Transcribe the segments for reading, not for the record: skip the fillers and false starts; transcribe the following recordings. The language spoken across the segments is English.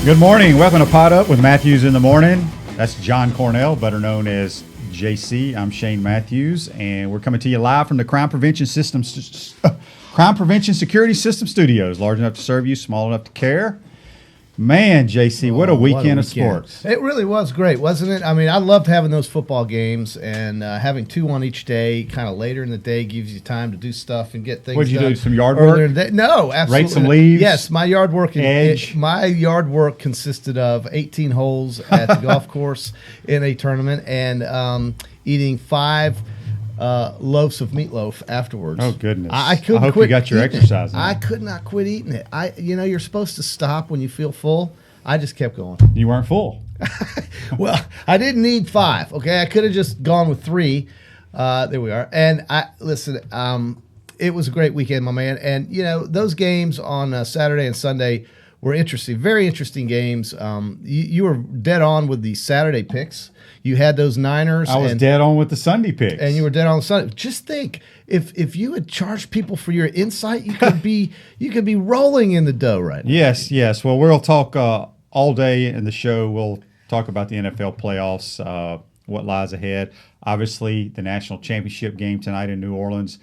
Good morning. Welcome to Pot Up with Matthews in the Morning. That's John Cornell, better known as JC. I'm Shane Matthews, and we're coming to you live from the Crime Prevention Security System Studios. Large enough to serve you, small enough to care. Man, JC, what a weekend of sports. It really was great, wasn't it? I mean, I loved having those football games, and having two on each day, kind of later in the day, gives you time to do stuff and get things done. What did you do, some yard work? No, absolutely. Rake some leaves? Yes, my yard work. My yard work consisted of 18 holes at the golf course in a tournament and eating 5 loaves of meatloaf afterwards. Oh goodness! I couldn't. I hope you got your exercise. I could not quit eating it. You're supposed to stop when you feel full. I just kept going. You weren't full. Well, I didn't need 5. Okay, I could have just gone with 3. There we are. And listen. It was a great weekend, my man. And those games on Saturday and Sunday were interesting. Very interesting games. You were dead on with the Saturday picks. You had those Niners. I was dead on with the Sunday picks. And you were dead on Sunday. Just think, if you had charged people for your insight, you could be rolling in the dough right now. Yes. Well, we'll talk all day in the show. We'll talk about the NFL playoffs, what lies ahead. Obviously, the national championship game tonight in New Orleans.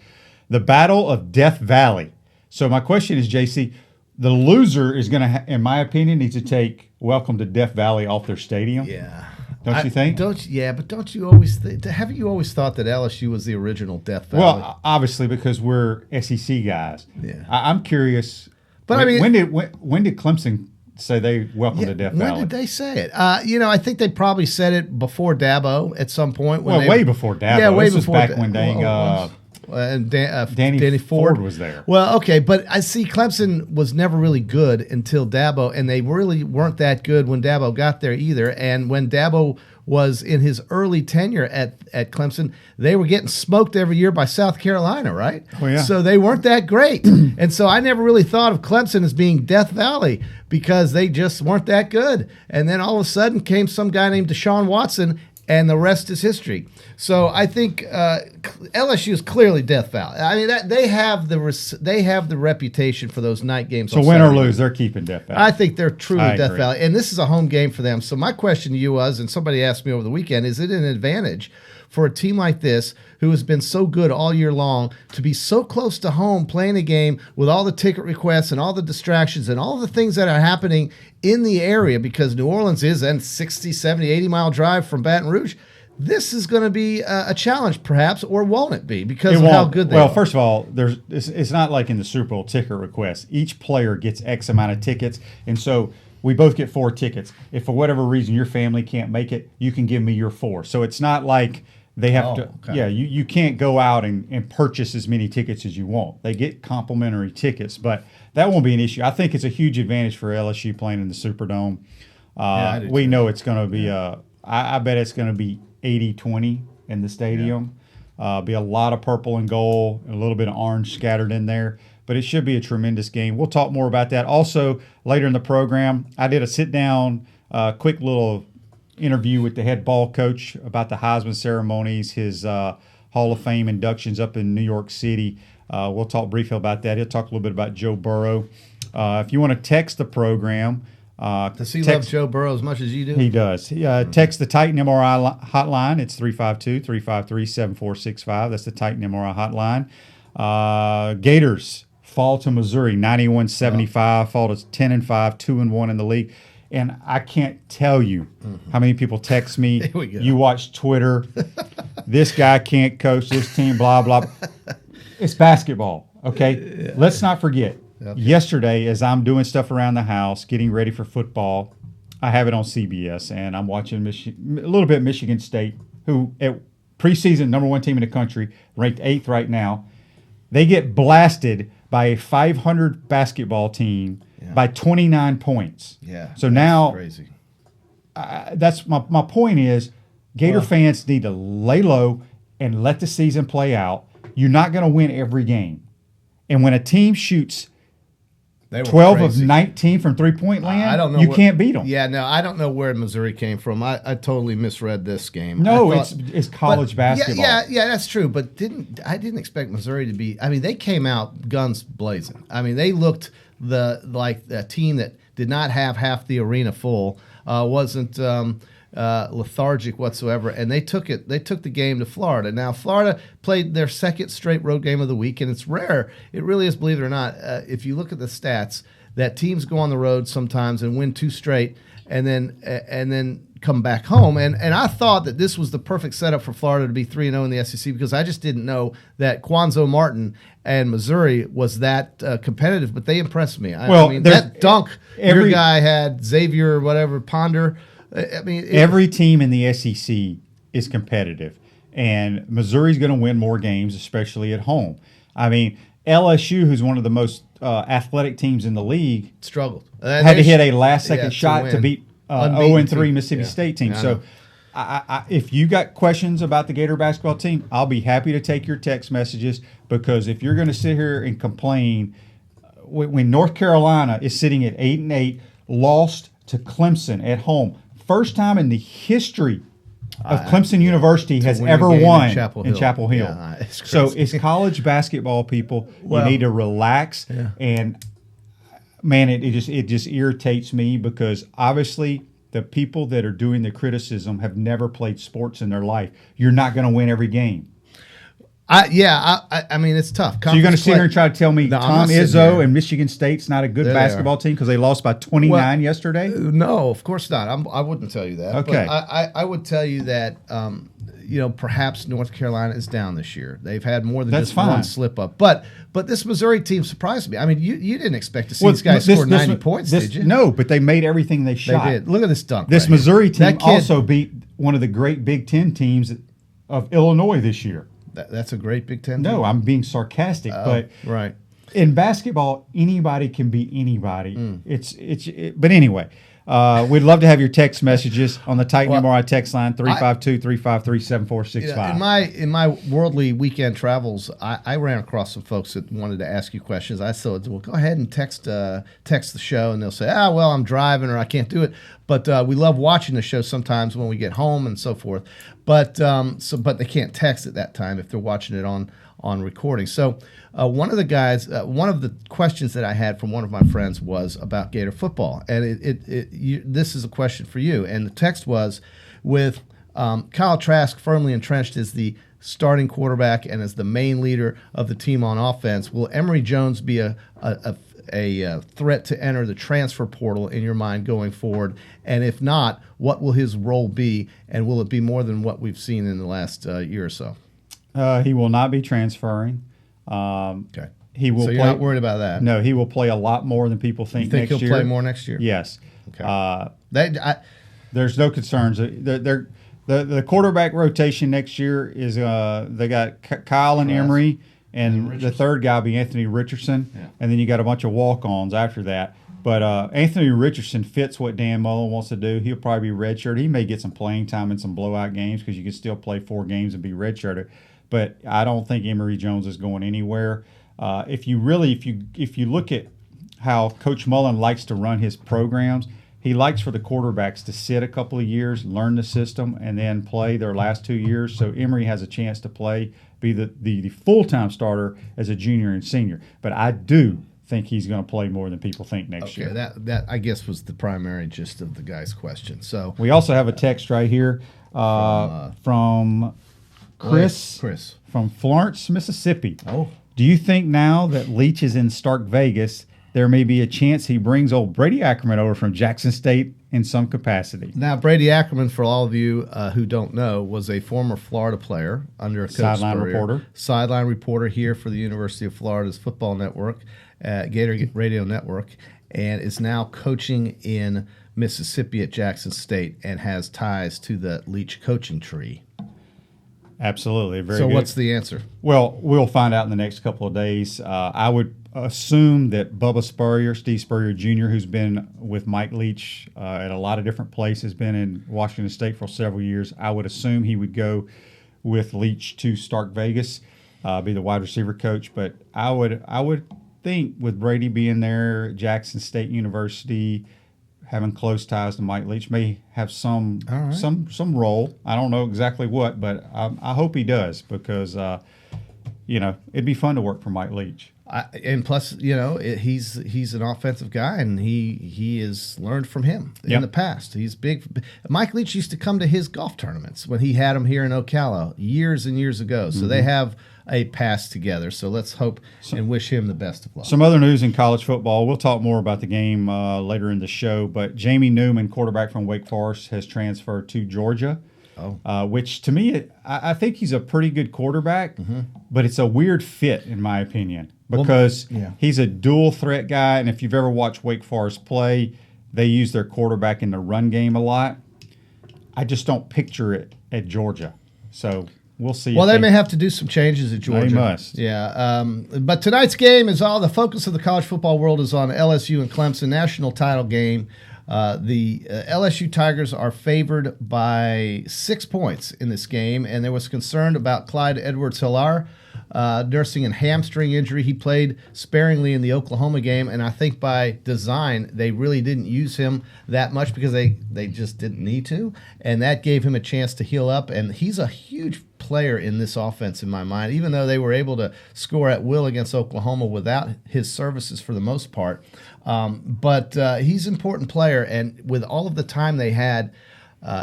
The Battle of Death Valley. So my question is, JC, the loser is going to, in my opinion, needs to take Welcome to Death Valley off their stadium. Yeah. Don't you think? But don't you always haven't you always thought that LSU was the original Death Valley? Well, obviously because we're SEC guys. Yeah. I'm curious. But when did Clemson say they welcome to Death Valley? When did they say it? I think they probably said it before Dabo at some point. Way before Dabo. Yeah, way this before. Was back when Danny Ford was there. Well, okay, but I see Clemson was never really good until Dabo, and they really weren't that good when Dabo got there either. And when Dabo was in his early tenure at Clemson, they were getting smoked every year by South Carolina, right? Oh, yeah. So they weren't that great. And so I never really thought of Clemson as being Death Valley because they just weren't that good. And then all of a sudden came some guy named Deshaun Watson, and the rest is history. So I think LSU is clearly Death Valley. I mean, they have the reputation for those night games. So win or lose, they're keeping Death Valley. I think they're truly Death Valley, and this is a home game for them. So my question to you was, and somebody asked me over the weekend, is it an advantage for a team like this who has been so good all year long to be so close to home playing a game with all the ticket requests and all the distractions and all the things that are happening in the area, because New Orleans is a 60, 70, 80-mile drive from Baton Rouge? This is going to be a challenge, perhaps, or won't it be, because of how good they are? Well, first of all, it's not like in the Super Bowl ticket request. Each player gets X amount of tickets, and so we both get 4 tickets. If for whatever reason your family can't make it, you can give me your 4. So it's not like they have to. Okay. Yeah, you can't go out and purchase as many tickets as you want. They get complimentary tickets, but that won't be an issue. I think it's a huge advantage for LSU playing in the Superdome. We know it's going to be I bet it's going to be 80-20 in the stadium. Be a lot of purple and gold, a little bit of orange scattered in there. But it should be a tremendous game. We'll talk more about that. Also, later in the program, I did a sit-down, quick little interview with the head ball coach about the Heisman ceremonies, his Hall of Fame inductions up in New York City. We'll talk briefly about that. He'll talk a little bit about Joe Burrow. If you want to text the program, does he love Joe Burrow as much as you do? He does. Text the Titan MRI hotline. It's 352-353-7465. That's the Titan MRI hotline. Gators fall to Missouri 91-75. Fall to 10-5, 2-1 in the league. And I can't tell you how many people text me. You watch Twitter. This guy can't coach this team, blah, blah. It's basketball, okay? Yeah. Let's not forget. Okay. Yesterday, as I'm doing stuff around the house, getting ready for football, I have it on CBS, and I'm watching a little bit Michigan State, who at preseason #1 team in the country, ranked 8th right now. They get blasted by a 500 basketball team by 29 points. Yeah. So now, crazy. That's my point is, Gator fans need to lay low and let the season play out. You're not going to win every game. And when a team shoots 12 of 19 from three-point land, I don't know, you can't beat them. Yeah, no, I don't know where Missouri came from. I totally misread this game. No, it's college basketball. Yeah, that's true. But I didn't expect Missouri to be – I mean, they came out guns blazing. I mean, they looked like a team that did not have half the arena full, wasn't lethargic whatsoever, and they took the game to Florida. Now Florida played their second straight road game of the week, and it's rare. It really is, believe it or not. If you look at the stats, that teams go on the road sometimes and win 2 straight, and then come back home. And I thought that this was the perfect setup for Florida to be 3-0 in the SEC, because I just didn't know that Quanzo Martin and Missouri was that competitive. But they impressed me. I mean, that dunk your guy had, Xavier, whatever, Ponder. I mean, every team in the SEC is competitive, and Missouri's going to win more games, especially at home. I mean, LSU, who's one of the most athletic teams in the league, struggled. Had to hit a last-second shot to beat 0-3 Mississippi State team. So, if you got questions about the Gator basketball team, I'll be happy to take your text messages, because if you're going to sit here and complain when North Carolina is sitting at 8-8, lost to Clemson at home. First time in the history of Clemson University has ever won in Chapel Hill. Yeah, so it's college basketball, people. You need to relax. Yeah. And, man, it just irritates me, because obviously the people that are doing the criticism have never played sports in their life. You're not going to win every game. I mean, it's tough. So you're going to sit here and try to tell me Tom Izzo and Michigan State's not a good basketball team because they lost by 29 yesterday? No, of course not. I wouldn't tell you that. Okay. But I would tell you that, perhaps North Carolina is down this year. They've had more than just one slip up. But this Missouri team surprised me. I mean, you didn't expect to see these guys score 90 points, did you? No, but they made everything they shot. They did. Look at this dunk. This Missouri team also beat one of the great Big Ten teams of Illinois this year. That's a great Big Ten team? No, I'm being sarcastic, but right. In basketball, anybody can beat anybody. But anyway, we'd love to have your text messages on the Titan MRI text line 352-353-7465. In my worldly weekend travels, I ran across some folks that wanted to ask you questions. I said, well, go ahead and text the show, and they'll say, I'm driving or I can't do it. But we love watching the show sometimes when we get home and so forth. But they can't text at that time if they're watching it on recording. So one of the questions that I had from one of my friends was about Gator football, and this is a question for you. And the text was, with Kyle Trask firmly entrenched as the starting quarterback and as the main leader of the team on offense, will Emory Jones be a threat to enter the transfer portal in your mind going forward? And if not, what will his role be, and will it be more than what we've seen in the last year or so? He will not be transferring. Okay. He will. So you're not worried about that? No, he will play a lot more than people think. You think next he'll play more next year? Yes. Okay. There's no concerns. The quarterback rotation next year is they got Kyle and Emory, and the third guy will be Anthony Richardson, and then you got a bunch of walk-ons after that. But Anthony Richardson fits what Dan Mullen wants to do. He'll probably be redshirted. He may get some playing time in some blowout games, because you can still play 4 games and be redshirted. But I don't think Emory Jones is going anywhere. If you look at how Coach Mullen likes to run his programs, he likes for the quarterbacks to sit a couple of years, learn the system, and then play their last 2 years. So Emory has a chance to be the full-time starter as a junior and senior. But I do think he's going to play more than people think next year. That I guess was the primary gist of the guy's question. So we also have a text right here from Chris from Florence, Mississippi. Oh, do you think now that Leach is in Stark Vegas, there may be a chance he brings old Brady Ackerman over from Jackson State in some capacity? Now, Brady Ackerman, for all of you who don't know, was a former Florida player under Coach Spurrier. Sideline reporter here for the University of Florida's football network, Gator Radio Network, and is now coaching in Mississippi at Jackson State and has ties to the Leach coaching tree. Absolutely. Very good. So what's the answer? Well, we'll find out in the next couple of days. I would assume that Bubba Spurrier, Steve Spurrier Jr., who's been with Mike Leach at a lot of different places, been in Washington State for several years, I would assume he would go with Leach to Stark Vegas, be the wide receiver coach. But I would think with Brady being there, Jackson State University, having close ties to Mike Leach, may have some role. I don't know exactly what, but I hope he does, because it'd be fun to work for Mike Leach. And plus, he's an offensive guy, and he has learned from him in the past. He's big. Mike Leach used to come to his golf tournaments when he had him here in Ocala years and years ago. So they have a past together. So let's hope and wish him the best of luck. Some other news in college football. We'll talk more about the game later in the show. But Jamie Newman, quarterback from Wake Forest, has transferred to Georgia. Which to me, I think he's a pretty good quarterback, but it's a weird fit in my opinion because he's a dual threat guy. And if you've ever watched Wake Forest play, they use their quarterback in the run game a lot. I just don't picture it at Georgia. So we'll see. Well, they may have to do some changes at Georgia. They must. Yeah. But tonight's game is all the focus of the college football world is on LSU and Clemson national title game. The LSU Tigers are favored by 6 points in this game, and there was concern about Clyde Edwards-Helaire nursing a hamstring injury. He played sparingly in the Oklahoma game, and I think by design they really didn't use him that much because they just didn't need to, and that gave him a chance to heal up, and he's a huge player in this offense in my mind, even though they were able to score at will against Oklahoma without his services for the most part. But he's an important player, and with all of the time they had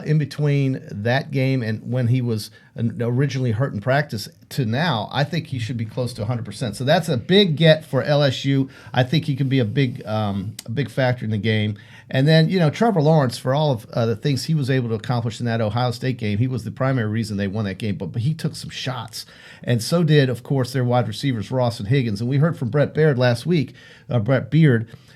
in between that game and when he was originally hurt in practice to now, I think he should be close to 100%. So that's a big get for LSU. I think he can be a big factor in the game. And then, Trevor Lawrence, for all of the things he was able to accomplish in that Ohio State game, he was the primary reason they won that game. But he took some shots. And so did, of course, their wide receivers, Ross and Higgins. And we heard from Brett Beard last week,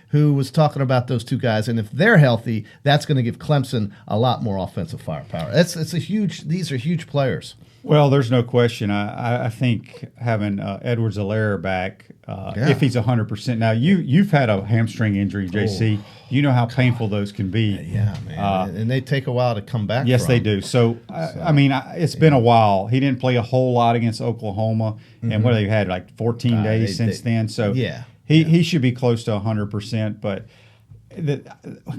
who was talking about those two guys. And if they're healthy, that's going to give Clemson a lot more offensive firepower. These are huge players. Well, there's no question. I think having Edwards-Helaire back, if he's 100%. Now, you've had a hamstring injury, JC. Oh. You know how painful those can be. Yeah, man. And they take a while to come back Yes, they do. So, it's been a while. He didn't play a whole lot against Oklahoma. And what have they had, like 14 days since then? So, he should be close to 100%. But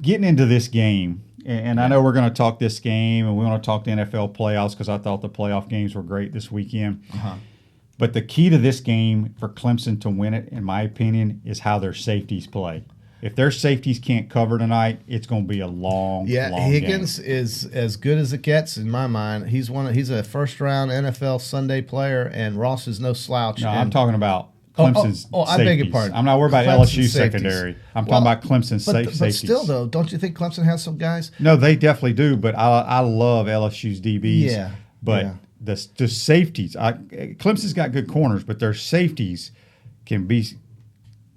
getting into this game, and I know we're going to talk this game, and we want to talk the NFL playoffs because I thought the playoff games were great this weekend. But the key to this game for Clemson to win it, in my opinion, is how their safeties play. If their safeties can't cover tonight, it's going to be a long Higgins game. Is as good as it gets in my mind. He's a first-round NFL Sunday player, and Ross is no slouch. No, I'm talking about Clemson's safeties. I beg your pardon. I'm not worried about LSU secondary. I'm talking about Clemson's safeties. But still, though, don't you think Clemson has some guys? No, they definitely do, but I love LSU's DBs. Yeah. But the safeties, Clemson's got good corners, but their safeties can be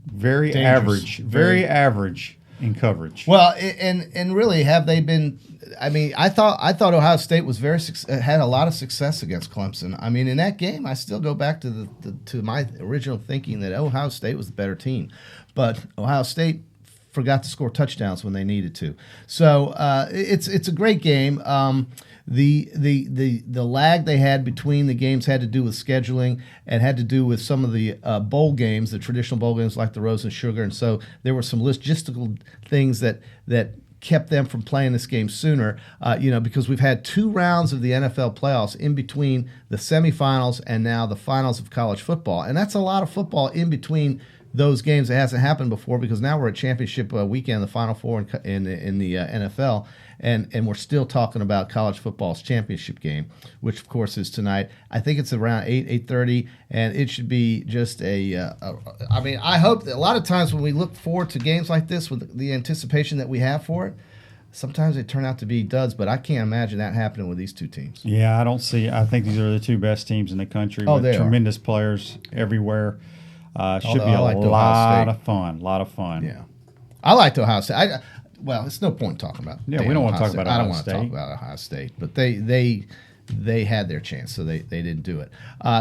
very dangerous. Very average in coverage. Well, and really, have they been? I mean, I thought Ohio State was had a lot of success against Clemson. I mean, in that game, I still go back to to my original thinking that Ohio State was the better team, but Ohio State forgot to score touchdowns when they needed to. So it's a great game. The lag they had between the games had to do with scheduling and had to do with some of the bowl games, the traditional bowl games like the Rose and Sugar, and so there were some logistical things that kept them from playing this game sooner, because we've had 2 rounds of the NFL playoffs in between the semifinals and now the finals of college football, and that's a lot of football in between those games. It hasn't happened before because now we're at championship weekend, the Final Four in the NFL, and we're still talking about college football's championship game, which of course is tonight. I think it's around 8:30, and it should be just I hope that a lot of times when we look forward to games like this with the anticipation that we have for it, sometimes they turn out to be duds, but I can't imagine that happening with these two teams. Yeah, I think these are the 2 best teams in the country with tremendous players everywhere. Should be a lot of fun. Yeah, I liked Ohio State. It's no point talking about. Yeah, we don't want to talk about Ohio State. I don't want to talk about Ohio State, but they had their chance, so they didn't do it.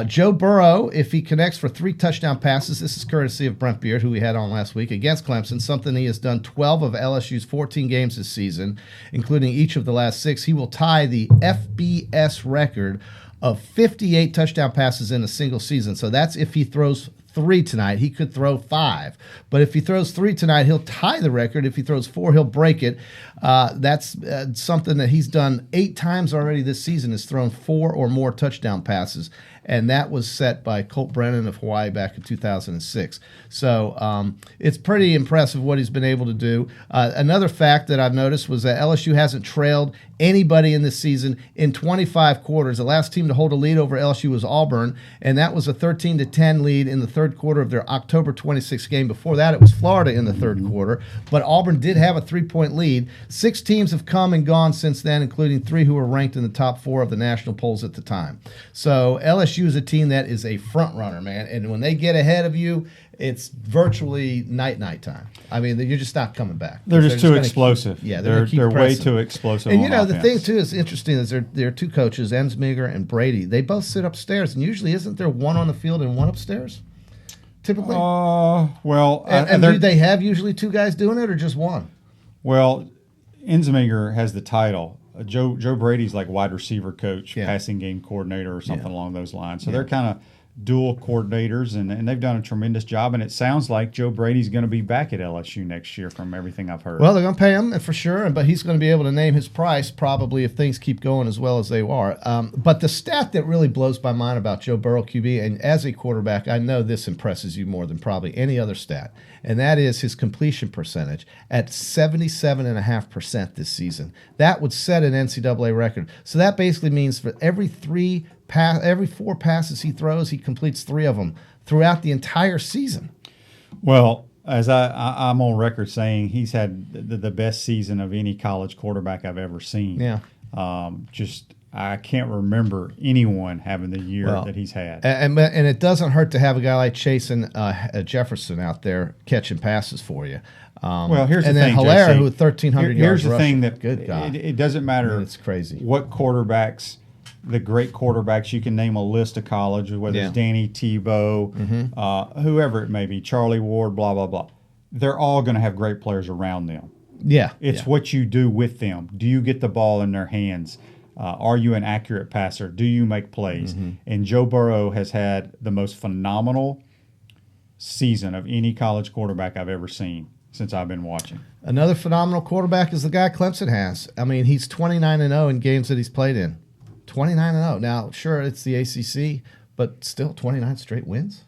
Joe Burrow, if he connects for 3 touchdown passes, this is courtesy of Brent Beard, who we had on last week, against Clemson, something he has done 12 of LSU's 14 games this season, including each of the last 6. He will tie the FBS record of 58 touchdown passes in a single season. So that's if he throws 3 tonight. He could throw 5. But if he throws 3 tonight, he'll tie the record. If he throws 4, he'll break it. That's something that he's done 8 times already this season, is thrown 4 or more touchdown passes. and that was set by Colt Brennan of Hawaii back in 2006. So it's pretty impressive what he's been able to do. Another fact that I've noticed was that LSU hasn't trailed anybody in this season in 25 quarters. The last team to hold a lead over LSU was Auburn, and that was a 13-10 lead in the third quarter of their October 26th game. Before that, it was Florida in the third quarter, but Auburn did have a 3-point lead. 6 teams have come and gone since then, including 3 who were ranked in the top 4 of the national polls at the time. So LSU is a team that is a front runner, man, and when they get ahead of you, it's virtually night time. I mean, you're just not coming back. They're just too explosive. They're way too explosive. And the thing too is interesting is there are 2 coaches, Ensminger and Brady. They both sit upstairs, and usually isn't there one on the field and one upstairs? Typically. And do they have usually 2 guys doing it or just one? Well, Ensminger has the title. Joe Brady's like wide receiver coach, passing game coordinator, or something along those lines. So they're kind of dual coordinators, and they've done a tremendous job. And it sounds like Joe Brady's going to be back at LSU next year, from everything I've heard. Well, they're going to pay him for sure, but he's going to be able to name his price probably if things keep going as well as they are. But the stat that really blows my mind about Joe Burrow, QB, and as a quarterback, I know this impresses you more than probably any other stat, and that is his completion percentage at 77.5% this season. That would set an NCAA record. So that basically means for every 4 passes he throws, he completes 3 of them throughout the entire season. Well, as I'm on record saying, he's had the best season of any college quarterback I've ever seen. Yeah. I can't remember anyone having the year that he's had. And it doesn't hurt to have a guy like Chase and Jefferson out there catching passes for you. Here's the thing, and then Hilaire, who had 1,300 yards Here's the rushing. thing that Good God. It doesn't matter. It's crazy. What quarterbacks, the great quarterbacks, you can name a list of college, whether it's Danny Tebow, whoever it may be, Charlie Ward, blah, blah, blah. They're all going to have great players around them. Yeah. It's what you do with them. Do you get the ball in their hands? Are you an accurate passer? Do you make plays? And Joe Burrow has had the most phenomenal season of any college quarterback I've ever seen since I've been watching. Another phenomenal quarterback is the guy Clemson has. I mean, he's 29-0 in games that he's played in. 29-0. Now, sure, it's the ACC, but still 29 straight wins.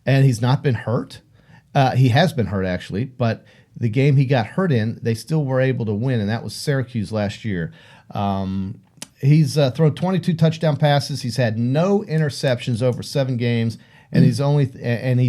And he's not been hurt. He has been hurt, actually, but the game he got hurt in, they still were able to win, and that was Syracuse last year. He's thrown 22 touchdown passes. He's had no interceptions over 7 games, and he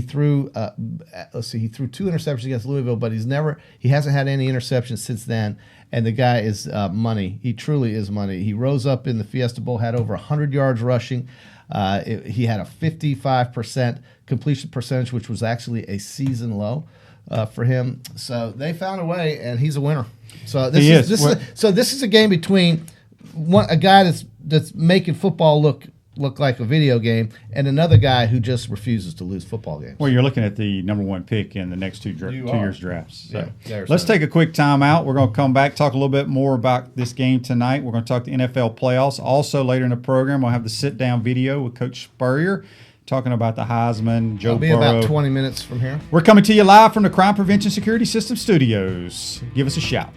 threw he threw 2 interceptions against Louisville, but he hasn't had any interceptions since then. And the guy is money. He truly is money. He rose up in the Fiesta Bowl, had over 100 yards rushing. He had a 55% completion percentage, which was actually a season low for him. So they found a way, and he's a winner. So this is a game between a guy that's making football look like a video game and another guy who just refuses to lose football games. Well, you're looking at the number 1 pick in the next 2 years drafts. So let's take a quick time out. We're going to come back, talk a little bit more about this game tonight. We're going to talk the NFL playoffs. Also, later in the program, we'll have the sit-down video with Coach Spurrier talking about the Heisman, Joe Burrow. It'll be about 20 minutes from here. We're coming to you live from the Crime Prevention Security System Studios. Give us a shout.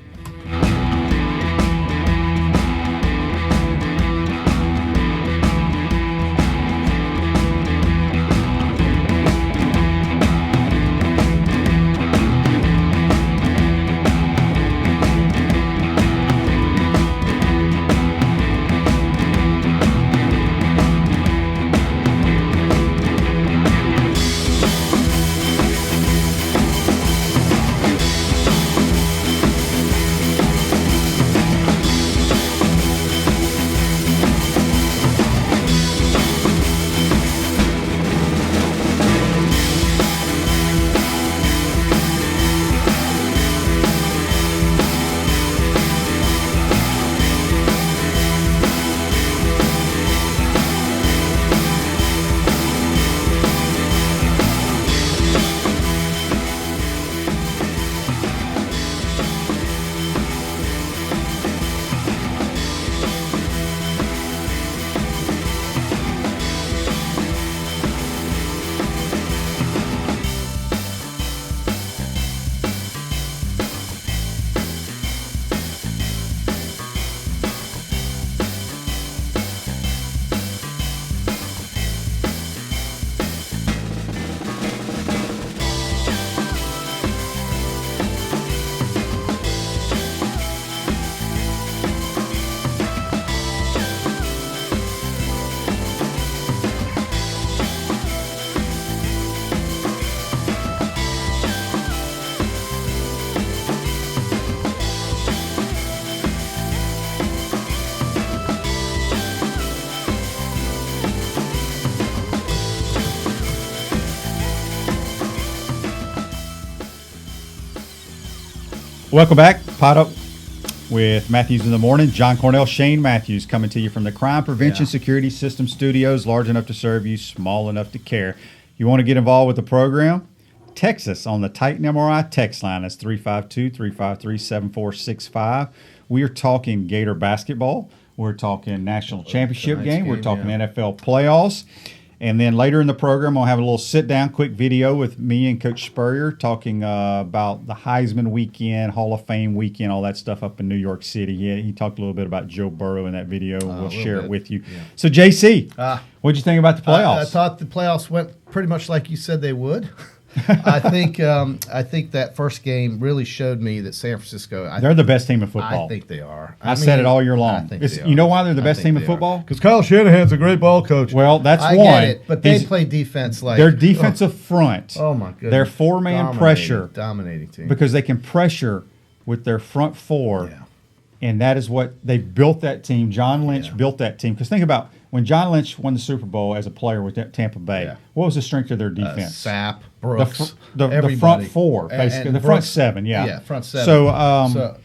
Welcome back. Pot Up with Matthews in the Morning. John Cornell, Shane Matthews coming to you from the Crime Prevention Security System Studios, large enough to serve you, small enough to care. You want to get involved with the program? Text us on the Titan MRI text line. That's 352-353-7465. We are talking Gator basketball. We're talking national championship game. We're talking NFL playoffs. And then later in the program, I'll have a little sit-down, quick video with me and Coach Spurrier talking about the Heisman weekend, Hall of Fame weekend, all that stuff up in New York City. He talked a little bit about Joe Burrow in that video. We'll share it with you. Yeah. So, JC, what'd you think about the playoffs? I thought the playoffs went pretty much like you said they would. I think that first game really showed me that San Francisco. They're the best team in football. I think they are. I said it all year long. You know why they're the best team in football? Because Kyle Shanahan's a great ball coach. Well, that's I one. Get it, but they play defense like their defensive front. Oh my goodness! Their four-man pressure, dominating team, because they can pressure with their front four. Yeah. And that is what they built that team. John Lynch built that team. Because think about when John Lynch won the Super Bowl as a player with Tampa Bay. Yeah. What was the strength of their defense? Sapp, Brooks, the front four, basically. And the front seven, Yeah, front seven. So,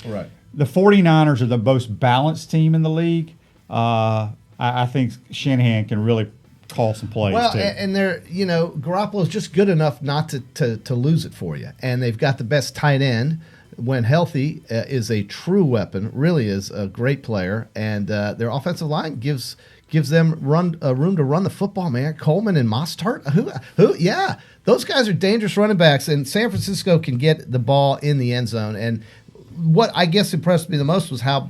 right. The 49ers are the most balanced team in the league. I think Shanahan can really call some plays, too. And they're, Garoppolo's just good enough not to lose it for you. And they've got the best tight end. When healthy, is a true weapon. Really is a great player, and their offensive line gives them room to run the football. Man, Coleman and Mostert, who, those guys are dangerous running backs, and San Francisco can get the ball in the end zone. And what I guess impressed me the most was how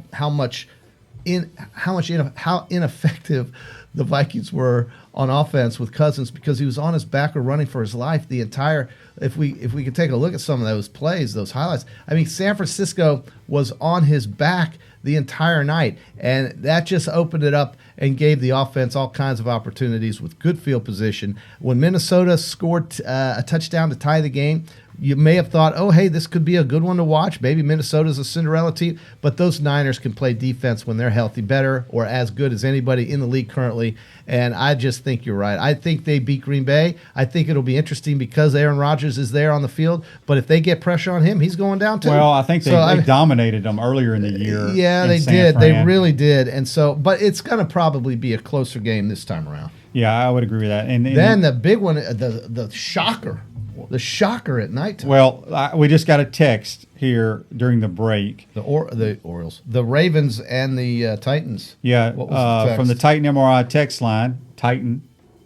ineffective the Vikings were on offense with Cousins, because he was on his back or running for his life the entire. If we could take a look at some of those plays, those highlights. I mean, San Francisco was on his back the entire night, and that just opened it up and gave the offense all kinds of opportunities with good field position. When Minnesota scored a touchdown to tie the game, you may have thought, oh, hey, this could be a good one to watch. Maybe Minnesota's a Cinderella team. But those Niners can play defense when they're healthy better or as good as anybody in the league currently. And I just think you're right. I think they beat Green Bay. I think it'll be interesting because Aaron Rodgers is there on the field. But if they get pressure on him, he's going down too. Well, I think they dominated them earlier in the year. Yeah, they did. They really did. And so, but it's going to probably be a closer game this time around. Yeah, I would agree with that. And then the big one, the shocker. The shocker at night. Well, we just got a text here during the break. The Orioles, the Ravens, and the Titans. Yeah, what was the text? From the Titan MRI text line. Titan,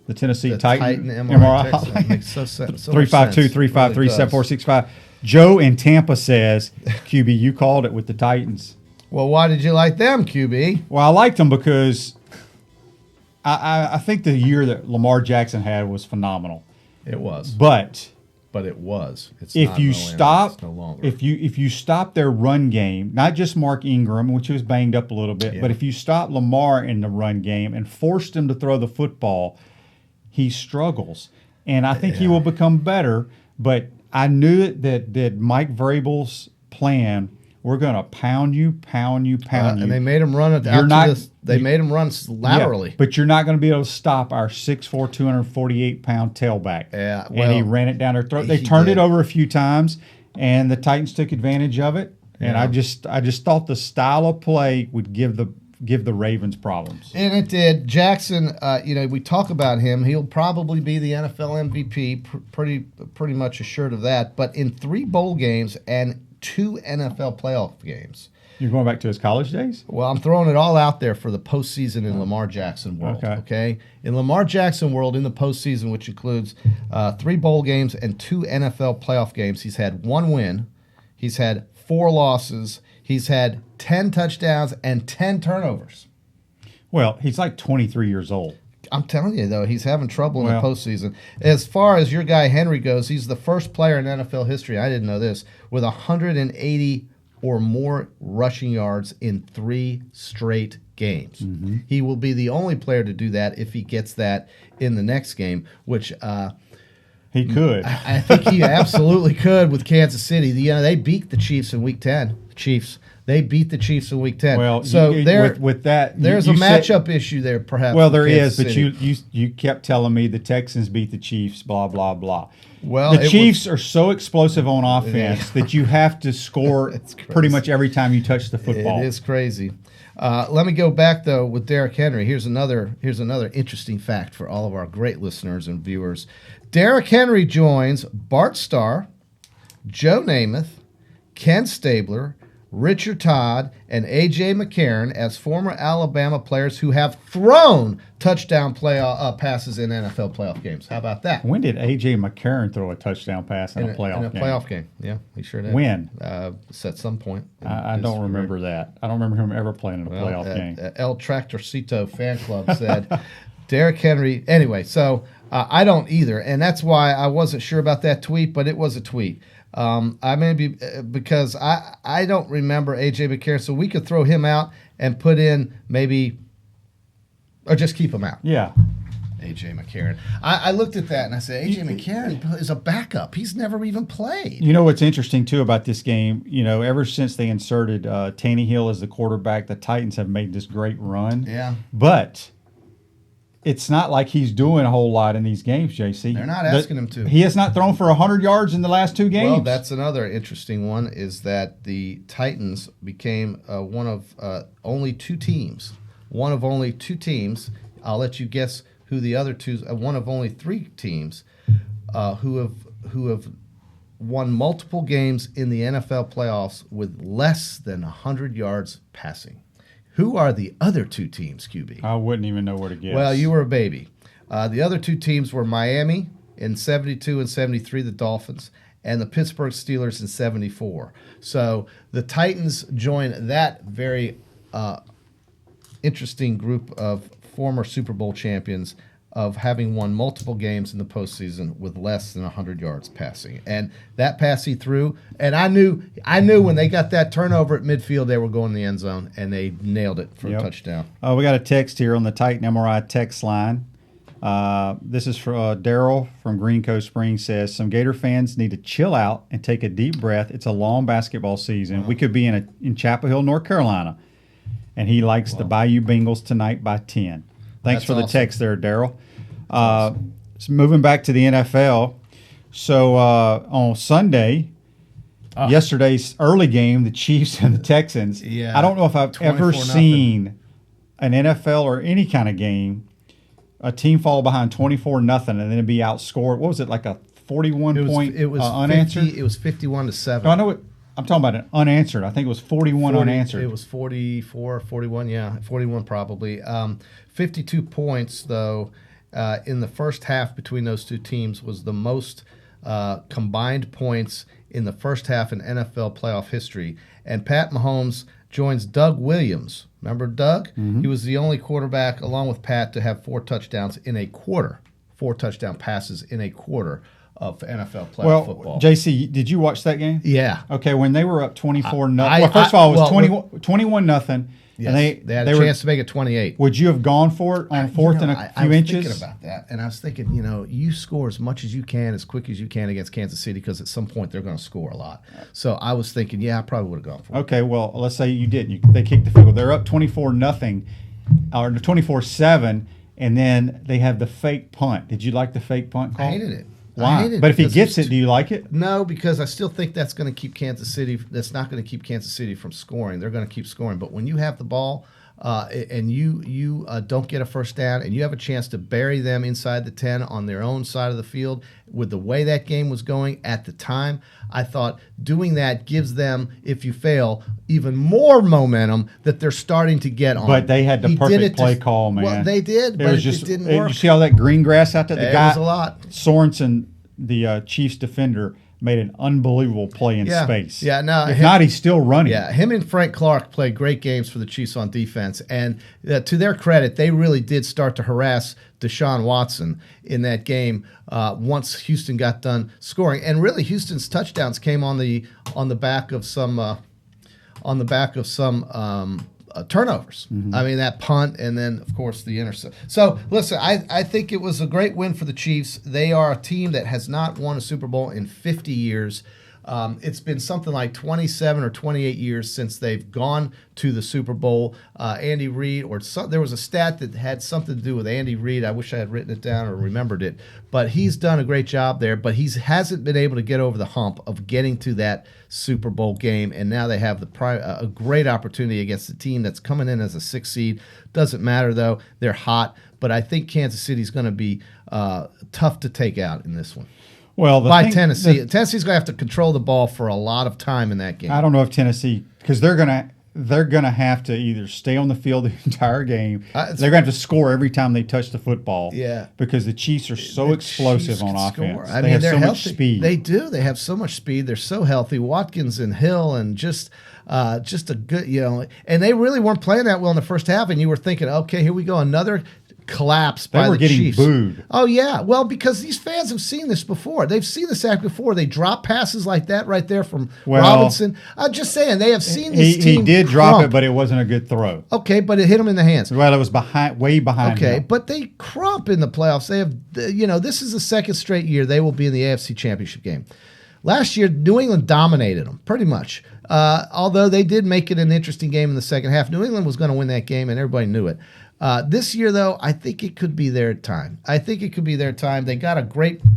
the Tennessee Titan MRI text line. Makes so 352-353-7465. Joe in Tampa says, QB, you called it with the Titans. Well, why did you like them, QB? Well, I liked them because I think the year that Lamar Jackson had was phenomenal. It was, but it was. It's if not you no stop, no longer. if you stop their run game, not just Mark Ingram, which was banged up a little bit, but if you stop Lamar in the run game and forced him to throw the football, he struggles, and I think he will become better. But I knew that Mike Vrabel's plan. We're going to pound you. And they made him run They made him run laterally. Yeah, but you're not going to be able to stop our 6'4", 248-pound tailback. Yeah, and he ran it down their throat. They turned it over a few times, and the Titans took advantage of it. And I just thought the style of play would give the Ravens problems. And it did. Jackson, we talk about him. He'll probably be the NFL MVP, pretty much assured of that. But in 3 bowl games and 2 NFL playoff games. You're going back to his college days? Well, I'm throwing it all out there for the postseason in Lamar Jackson world. Okay? In Lamar Jackson world, in the postseason, which includes 3 bowl games and 2 NFL playoff games, he's had 1 win. He's had 4 losses. He's had 10 touchdowns and 10 turnovers. Well, he's like 23 years old. I'm telling you, though, he's having trouble in the postseason. As far as your guy Henry goes, he's the first player in NFL history, I didn't know this, with 180 or more rushing yards in 3 straight games. Mm-hmm. He will be the only player to do that if he gets that in the next game, which he could. I think he absolutely could with Kansas City. They beat the Chiefs in Week 10. The Chiefs. They beat the Chiefs in Week 10. Well, so with that, there's a matchup issue there, perhaps. Well, there is, but you kept telling me the Texans beat the Chiefs, blah blah blah. Well, the Chiefs are so explosive on offense that you have to score pretty much every time you touch the football. It is crazy. Let me go back though with Derrick Henry. Here's another interesting fact for all of our great listeners and viewers. Derrick Henry joins Bart Starr, Joe Namath, Ken Stabler, Richard Todd, and A.J. McCarron as former Alabama players who have thrown touchdown passes in NFL playoff games. How about that? When did A.J. McCarron throw a touchdown pass in a playoff game? In a playoff game, yeah, he sure did. When? At some point. I don't remember that. I don't remember him ever playing in a playoff game. El Tractorcito fan club said Derrick Henry. Anyway, so I don't either, and that's why I wasn't sure about that tweet, but it was a tweet. I may be because I don't remember A.J. McCarron, so we could throw him out and put in maybe, or just keep him out. Yeah. A.J. McCarron. I looked at that and I said, A.J. McCarron is a backup. He's never even played. You know what's interesting, too, about this game? You know, ever since they inserted Tannehill as the quarterback, the Titans have made this great run. Yeah. But it's not like he's doing a whole lot in these games, JC. They're not asking him to. He has not thrown for 100 yards in the last 2 games. Well, that's another interesting one, is that the Titans became one of only 2 teams. One of only 2 teams. I'll let you guess who the other 2. One of only 3 teams who have won multiple games in the NFL playoffs with less than 100 yards passing. Who are the other 2 teams, QB? I wouldn't even know where to guess. Well, you were a baby. The other 2 teams were Miami in 72 and 73, the Dolphins, and the Pittsburgh Steelers in 74. So the Titans joined that very interesting group of former Super Bowl champions of having won multiple games in the postseason with less than 100 yards passing. And that pass he threw, and I knew when they got that turnover at midfield, they were going in the end zone, and they nailed it for a touchdown. We got a text here on the Titan MRI text line. This is for Daryl from Green Coast Springs. Says, some Gator fans need to chill out and take a deep breath. It's a long basketball season. We could be in Chapel Hill, North Carolina. And he likes the Bayou Bengals tonight by 10. Thanks for the text there, Daryl. So moving back to the NFL. So on Sunday, yesterday's early game, the Chiefs and the Texans. Yeah, I don't know if I've ever seen an NFL or any kind of game, a team fall behind 24-0 and then it be outscored. What was it, like a 41-point unanswered? It was 51-7. No, I know it. I'm talking about an unanswered. I think it was 41 unanswered. It was 44, 41, yeah, 41 probably. 52 points, though, in the first half between those 2 teams was the most combined points in the first half in NFL playoff history. And Pat Mahomes joins Doug Williams. Remember Doug? Mm-hmm. He was the only quarterback, along with Pat, to have 4 touchdowns in a quarter, 4 touchdown passes in a quarter of NFL playoff football. JC, did you watch that game? Yeah. Okay, when they were up 24-0. Well, first of all, it was 21-0. Yes, and they had a chance to make it 28. Would you have gone for it on fourth and a few inches? I was thinking about that, and I was thinking, you score as much as you can, as quick as you can against Kansas City, because at some point they're going to score a lot. So I was thinking, I probably would have gone for it. Okay, well, let's say you didn't. They kicked the field goal. They're up 24-0 or 24-7, and then they have the fake punt. Did you like the fake punt call? I hated it. Why? But if he gets it, do you like it? No, because I still think that's going to keep Kansas City. That's not going to keep Kansas City from scoring. They're going to keep scoring. But when you have the ball and you don't get a first down and you have a chance to bury them inside the 10 on their own side of the field, with the way that game was going at the time, I thought doing that gives them, if you fail, even more momentum that they're starting to get on. But they had the perfect play call, man. Well, they did, but it didn't work. You see all that green grass out there? The guy, was a lot. Sorensen, the Chiefs defender, made an unbelievable play in space. Yeah, no. If not, he's still running. Yeah, him and Frank Clark played great games for the Chiefs on defense. And to their credit, they really did start to harass Deshaun Watson in that game once Houston got done scoring. And really, Houston's touchdowns came on the back of some turnovers. Mm-hmm. I mean, that punt and then, of course, the intercept. So, listen, I think it was a great win for the Chiefs. They are a team that has not won a Super Bowl in 50 years. It's been something like 27 or 28 years since they've gone to the Super Bowl. Andy Reid, there was a stat that had something to do with Andy Reid. I wish I had written it down or remembered it. But he's done a great job there. But he hasn't been able to get over the hump of getting to that Super Bowl game. And now they have a great opportunity against a team that's coming in as a 6th seed. Doesn't matter, though. They're hot. But I think Kansas City's going to be tough to take out in this one. Well, by Tennessee. Tennessee's going to have to control the ball for a lot of time in that game. I don't know if Tennessee, because they're gonna have to either stay on the field the entire game. They're gonna have to score every time they touch the football. Yeah, because the Chiefs are so explosive on offense. I mean, they're so much speed. They do. They have so much speed. They're so healthy. Watkins and Hill and just a good, and they really weren't playing that well in the first half. And you were thinking, okay, here we go, another collapse by the Chiefs. They were getting booed. Oh, yeah. Well, because these fans have seen this before. They've seen this act before. They drop passes like that right there from Robinson. I'm just saying, they have seen this team He did drop it, but it wasn't a good throw. Okay, but it hit him in the hands. Well, it was way behind him. Okay, but they crump in the playoffs. They have, this is the second straight year they will be in the AFC Championship game. Last year, New England dominated them, pretty much. Although they did make it an interesting game in the second half. New England was going to win that game, and everybody knew it. This year, though, I think it could be their time. They got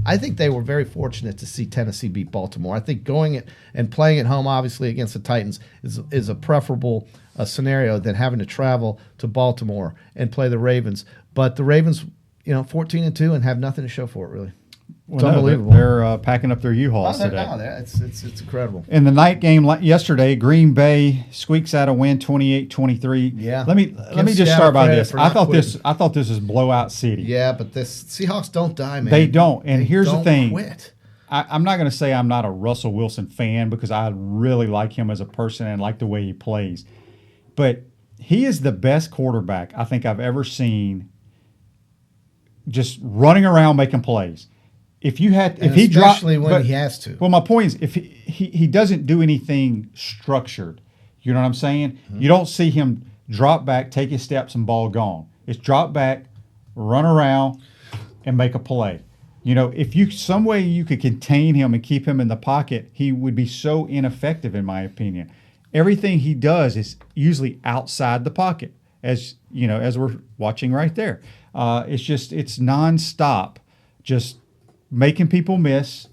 I think they were very fortunate to see Tennessee beat Baltimore. I think going and playing at home, obviously, against the Titans is a preferable scenario than having to travel to Baltimore and play the Ravens. But the Ravens, 14-2 and have nothing to show for it, really. It's unbelievable. They're packing up their U-Hauls today. No, it's incredible. In the night game yesterday, Green Bay squeaks out a win, 28-23. Yeah. Let me just start by this. I thought this was blowout city. Yeah, but this Seahawks don't die, man. They don't. And here's the thing. Quit. I'm not going to say I'm not a Russell Wilson fan because I really like him as a person and like the way he plays. But he is the best quarterback I think I've ever seen just running around making plays. Especially when he has to. Well, my point is, if he doesn't do anything structured, you know what I'm saying? Mm-hmm. You don't see him drop back, take his steps, and ball gone. It's drop back, run around, and make a play. If some way you could contain him and keep him in the pocket, he would be so ineffective, in my opinion. Everything he does is usually outside the pocket, as we're watching right there. It's nonstop, just making people miss.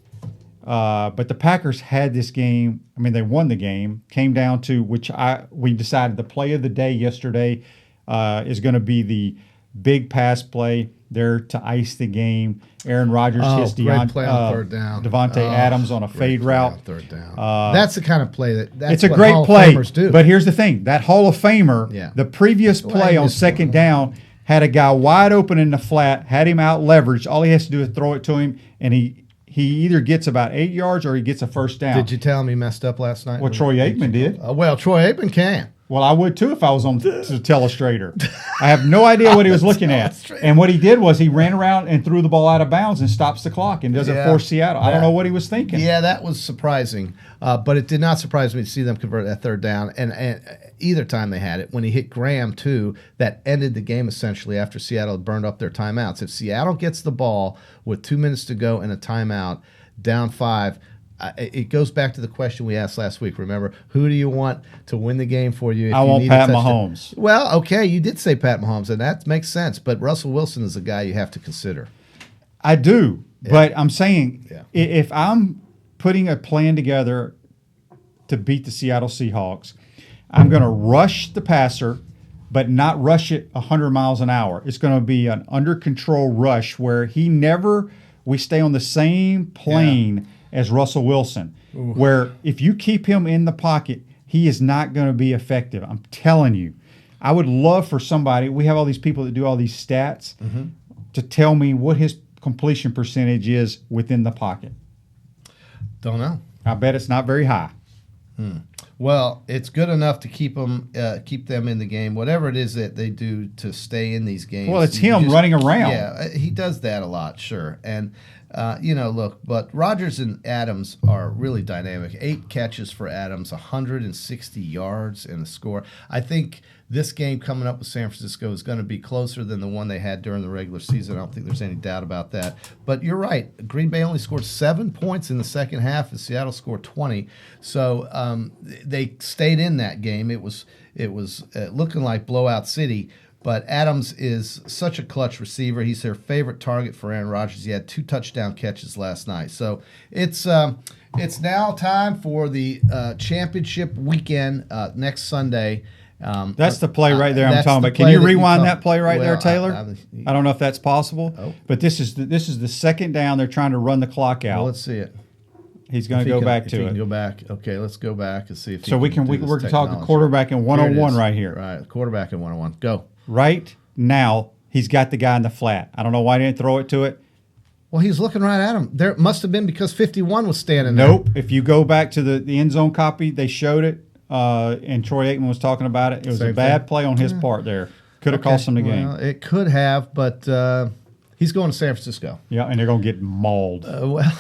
But the Packers had this game. I mean, they won the game. Came down to we decided the play of the day yesterday is going to be the big pass play there to ice the game. Aaron Rodgers hits third down. Devontae Adams on a fade route. Third down. That's the kind of play it's a great play. But here's the thing: that Hall of Famer, the previous play on second down, had a guy wide open in the flat, had him out leveraged. All he has to do is throw it to him, and he either gets about 8 yards or he gets a first down. Did you tell him he messed up last night? Well, Troy Aikman did. Troy Aikman can. Well, I would too if I was on the telestrator. I have no idea what he was looking at. And what he did was he ran around and threw the ball out of bounds and stops the clock and doesn't force Seattle. I don't know what he was thinking. Yeah, that was surprising. But it did not surprise me to see them convert that third down. And either time they had it, when he hit Graham too, that ended the game essentially after Seattle had burned up their timeouts. If Seattle gets the ball with 2 minutes to go and a timeout, down 5, it goes back to the question we asked last week. Remember, who do you want to win the game for you? I want Pat Mahomes. Well, okay, you did say Pat Mahomes, and that makes sense. But Russell Wilson is a guy you have to consider. I do, but I'm saying if I'm putting a plan together to beat the Seattle Seahawks, I'm going to rush the passer, but not rush it 100 miles an hour. It's going to be an under control rush where we stay on the same plane as Russell Wilson, where if you keep him in the pocket, he is not going to be effective. I'm telling you. I would love for somebody, we have all these people that do all these stats, to tell me what his completion percentage is within the pocket. Don't know. I bet it's not very high. Well, it's good enough to keep them in the game, whatever it is that they do to stay in these games. Well, it's him running around. Yeah, he does that a lot, sure. And Look, but Rodgers and Adams are really dynamic. 8 catches for Adams, 160 yards in the score. I think this game coming up with San Francisco is going to be closer than the one they had during the regular season. I don't think there's any doubt about that. But you're right. Green Bay only scored 7 points in the second half, and Seattle scored 20. So they stayed in that game. It was looking like blowout city. But Adams is such a clutch receiver. He's their favorite target for Aaron Rodgers. He had 2 touchdown catches last night. So it's now time for the championship weekend next Sunday. That's the play right there I'm talking about. Can you rewind that play right there, Taylor? I don't know if that's possible, but this is the second down. They're trying to run the clock out. Well, let's see it. He's going to go back to it. Go back. Okay, let's go back and see if. So we're talking quarterback in 101 right here. Right, quarterback in 101. Go. Right now, he's got the guy in the flat. I don't know why he didn't throw it to it. Well, he's looking right at him. There must have been because 51 was standing there. Nope. If you go back to the end zone copy, they showed it, and Troy Aikman was talking about it. It was a bad play on his part there. Could have cost him the game. It could have, but he's going to San Francisco. Yeah, and they're going to get mauled. Well,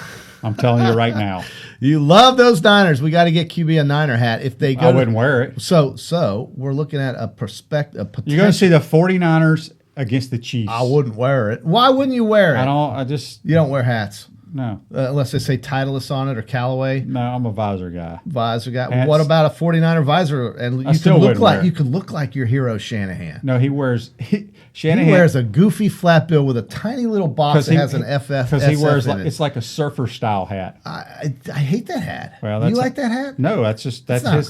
I'm telling you right now. You love those Niners. We got to get QB a Niner hat. If they go, I wouldn't wear it. So we're looking at a perspective. You're going to see the 49ers against the Chiefs. I wouldn't wear it. Why wouldn't you wear it? You don't wear hats. No. Unless they say Titleist on it or Callaway. No, I'm a visor guy. Visor guy. Hats. What about a 49er visor? And you could look like your hero Shanahan. No, he wears Shanahan. He wears a goofy flat bill with a tiny little box that has an FF. Because he wears it's like a surfer style hat. I hate that hat. Well, you like that hat? No, that's his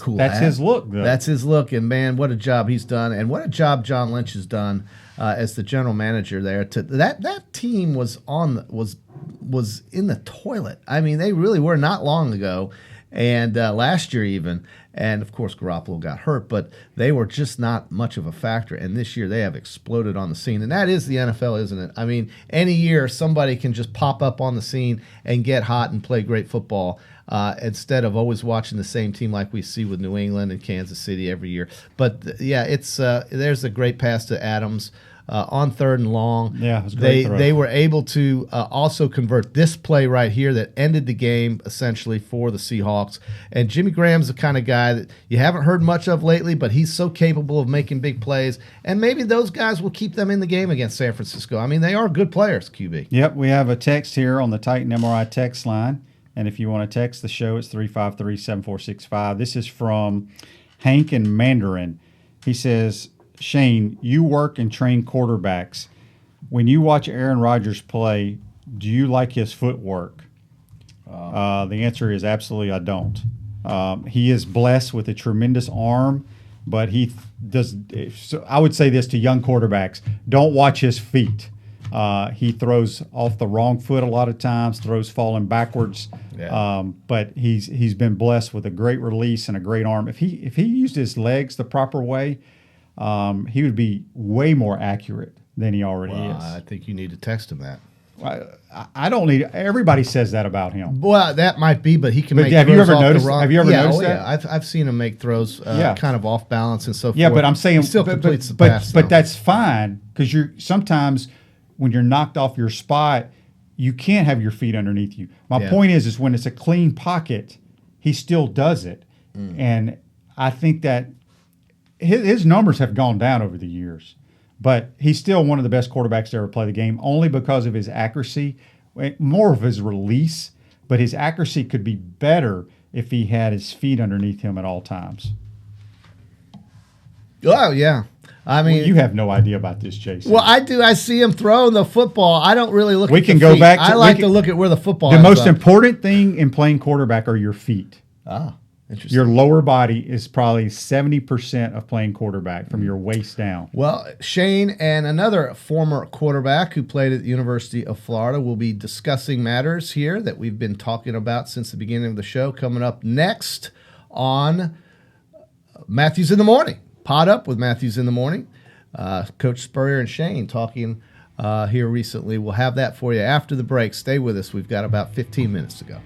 cool. That's his look. Though. That's his look, and man, what a job he's done, and what a job John Lynch has done as the general manager there. That team was in the toilet. I mean, they really were not long ago, and last year even. And, of course, Garoppolo got hurt, but they were just not much of a factor. And this year they have exploded on the scene. And that is the NFL, isn't it? I mean, any year somebody can just pop up on the scene and get hot and play great football instead of always watching the same team like we see with New England and Kansas City every year. But, it's there's a great pass to Adams. On 3rd and long. Yeah, it was a great throw. They were able to also convert this play right here that ended the game essentially for the Seahawks. And Jimmy Graham's the kind of guy that you haven't heard much of lately, but he's so capable of making big plays. And maybe those guys will keep them in the game against San Francisco. I mean, they are good players, QB. Yep, we have a text here on the Titan MRI text line. And if you want to text the show, it's 353-7465. This is from Hank in Mandarin. He says, Shane, you work and train quarterbacks. When you watch Aaron Rodgers play, do you like his footwork? The answer is absolutely I don't. He is blessed with a tremendous arm, but he does. So I would say this to young quarterbacks: don't watch his feet. He throws off the wrong foot a lot of times, throws falling backwards. Yeah. But he's been blessed with a great release and a great arm. If he used his legs the proper way, he would be way more accurate than he already is. I think you need to text him that. I don't need. Everybody says that about him. Well, that might be, but he can make. Have throws you ever off noticed? The wrong, have you ever noticed that? Yeah, I've seen him make throws kind of off balance and so forth. Yeah, but I'm saying he still completes the pass. But that's fine because sometimes when you're knocked off your spot, you can't have your feet underneath you. My point is when it's a clean pocket, he still does it, and I think that his numbers have gone down over the years. But he's still one of the best quarterbacks to ever play the game, only because of his accuracy, more of his release. But his accuracy could be better if he had his feet underneath him at all times. Oh, yeah. I mean, you have no idea about this, Jason. Well, I do. I see him throwing the football. I don't really look. We at can the go feet. back. I like to look at where the football. The most important thing in playing quarterback are your feet. Ah. Interesting. Your lower body is probably 70% of playing quarterback from your waist down. Well, Shane and another former quarterback who played at the University of Florida will be discussing matters here that we've been talking about since the beginning of the show. Coming up next on Matthews in the Morning. Pod Up with Matthews in the Morning. Coach Spurrier and Shane talking here recently. We'll have that for you after the break. Stay with us. We've got about 15 minutes to go.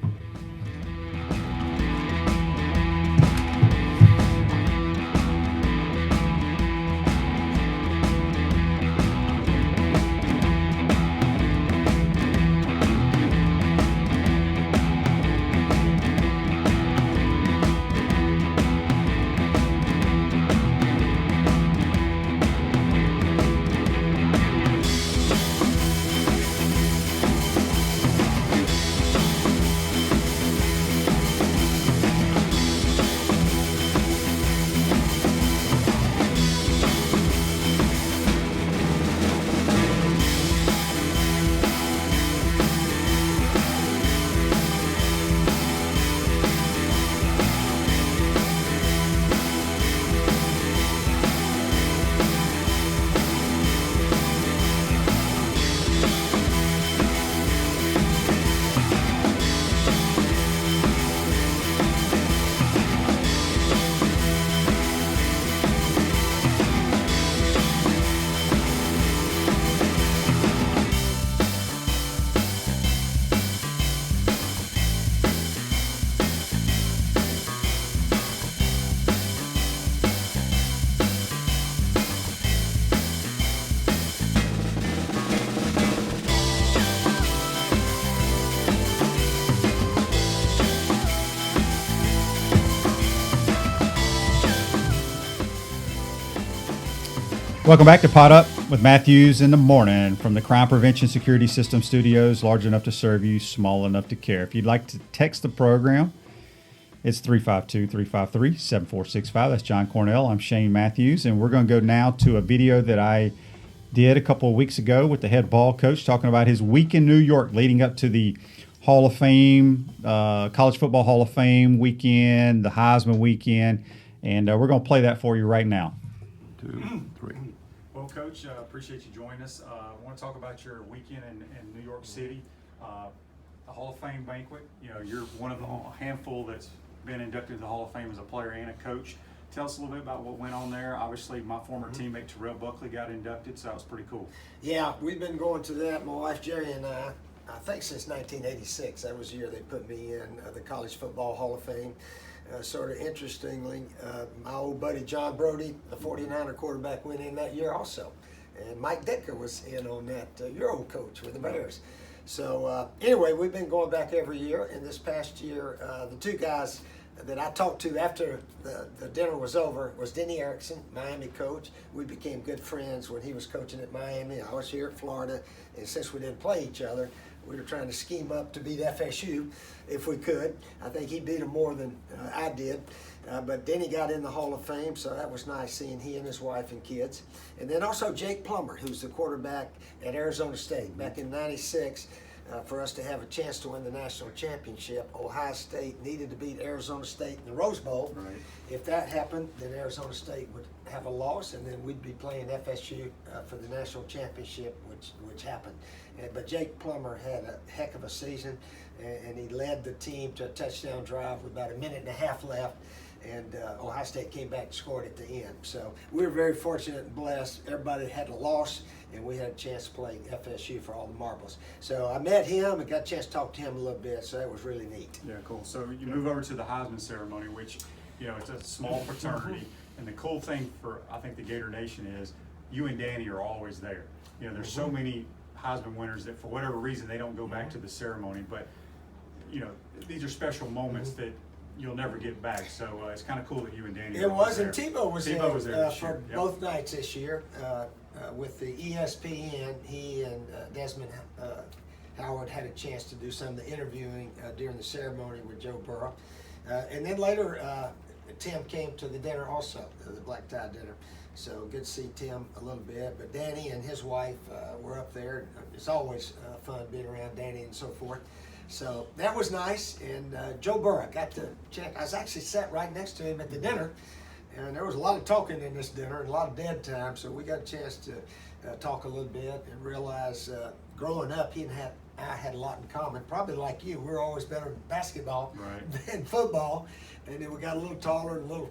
Welcome back to Pot Up with Matthews in the morning from the Crime Prevention Security System Studios, large enough to serve you, small enough to care. If you'd like to text the program, it's 352-353-7465. That's John Cornell. I'm Shane Matthews, and we're going to go now to a video that I did a couple of weeks ago with the head ball coach talking about his week in New York leading up to the Hall of Fame, College Football Hall of Fame weekend, the Heisman weekend, and we're going to play that for you right now. 2, 3. Well, Coach, appreciate you joining us. I want to talk about your weekend in New York City, the Hall of Fame banquet. You know, you're one of the handful that's been inducted to the Hall of Fame as a player and a coach. Tell us a little bit about what went on there. Obviously, my former teammate Terrell Buckley got inducted, so that was pretty cool. Yeah, we've been going to that, my wife Jerry and I think since 1986. That was the year they put me in the College Football Hall of Fame. Sort of interestingly, my old buddy John Brody, the 49er quarterback, went in that year also. And Mike Ditka was in on that, your old coach with the Bears. So anyway, we've been going back every year. And this past year, the two guys that I talked to after the dinner was over was Denny Erickson, Miami coach. We became good friends when he was coaching at Miami. I was here at Florida. And since we didn't play each other, we were trying to scheme up to beat FSU if we could. I think he beat them more than I did. But Denny got in the Hall of Fame, so that was nice seeing he and his wife and kids. And then also Jake Plummer, who's the quarterback at Arizona State. Back in '96, for us to have a chance to win the national championship, Ohio State needed to beat Arizona State in the Rose Bowl. Right. If that happened, then Arizona State would have a loss, and then we'd be playing FSU for the national championship, which happened. But Jake Plummer had a heck of a season, and he led the team to a touchdown drive with about a minute and a half left, and Ohio State came back and scored at the end. So we were very fortunate and blessed. Everybody had a loss, and we had a chance to play FSU for all the marbles. So I met him and got a chance to talk to him a little bit, so that was really neat. Yeah, cool. So you move over to the Heisman ceremony, which, you know, it's a small fraternity. And the cool thing for, I think, the Gator Nation is you and Danny are always there. You know, there's so many Heisman winners that for whatever reason they don't go back to the ceremony, but you know, these are special moments that you'll never get back. So it's kind of cool that you and Danny It was, and there. Tebow was there for this year. Yep. both nights this year with the ESPN. He and Desmond Howard had a chance to do some of the interviewing during the ceremony with Joe Burrow. And then later, Tim came to the dinner also, the black tie dinner. So good to see Tim a little bit. But Danny and his wife were up there. It's always fun being around Danny and so forth. So that was nice. And Joe Burrow, got to check. I was actually sat right next to him at the dinner. And there was a lot of talking in this dinner and a lot of dead time. So we got a chance to talk a little bit and realize growing up, he and I had a lot in common. Probably like you, we were always better in basketball than football. And then we got a little taller and a little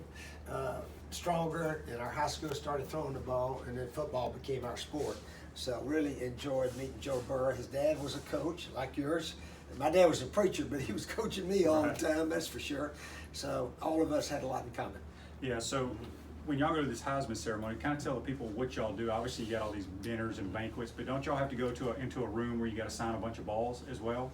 stronger, and our high school started throwing the ball, and then football became our sport. So really enjoyed meeting Joe Burrow. His dad was a coach like yours. My dad was a preacher, but he was coaching me all the time, that's for sure. So all of us had a lot in common. Yeah, so when y'all go to this Heisman ceremony, kind of tell the people what y'all do. Obviously, you got all these dinners and banquets, but don't y'all have to go to into a room where you got to sign a bunch of balls as well?